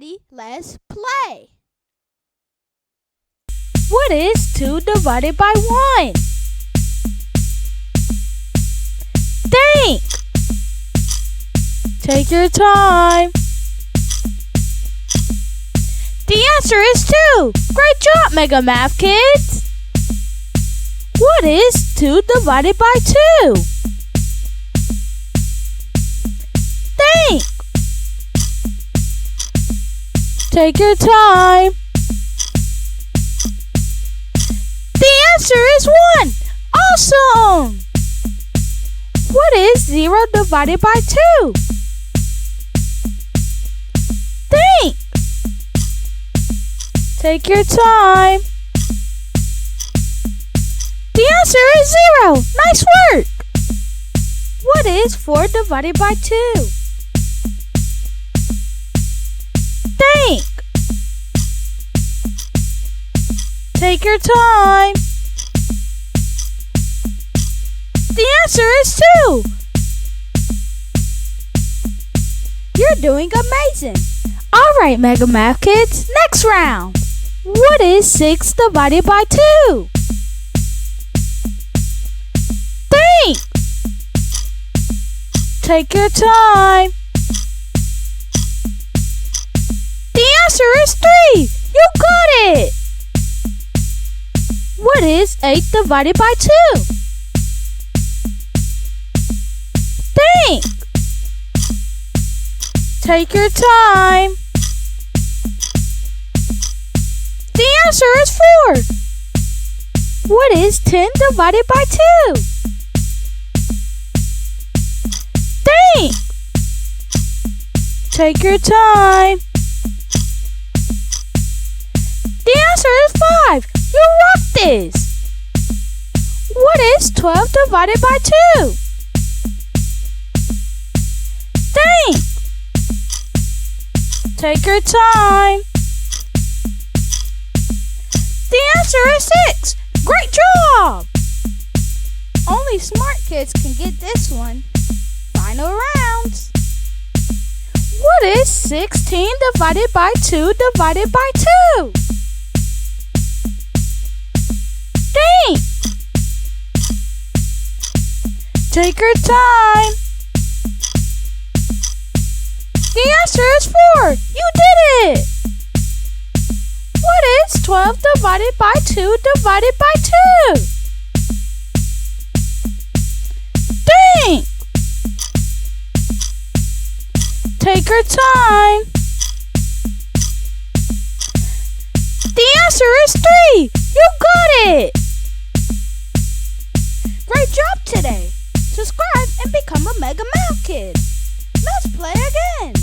Ready? Let's play. What is 2 divided by 1? Think. Take your time. The answer is 2. Great job, MegaMathKids. What is 2 divided by 2? Think. Take your time. The answer is 1. Awesome! What is 0 divided by 2? Think. Take your time. The answer is 0. Nice work! What is 4 divided by 2? Think. Take your time. The answer is 2. You're doing amazing. Alright, MegaMathKids, next round. What is 6 divided by 2? Think. Take your time. The answer is 3. You got it. What is 8 divided by 2? Think. Take your time. The answer is 4. What is 10 divided by 2? Think. Take your time. The answer is 5. You rocked this. What is 12 divided by 2? Think. Take your time. The answer is 6. Great job! Only smart kids can get this one. Final rounds. What is 16 divided by 2 divided by 2? Think. Take your time. The answer is 4. You did it! What is 12 divided by 2 divided by 2? Think. Take your time. The answer is 3. You got it! Great job today. Subscribe and become a MegaMathKid. Let's play again.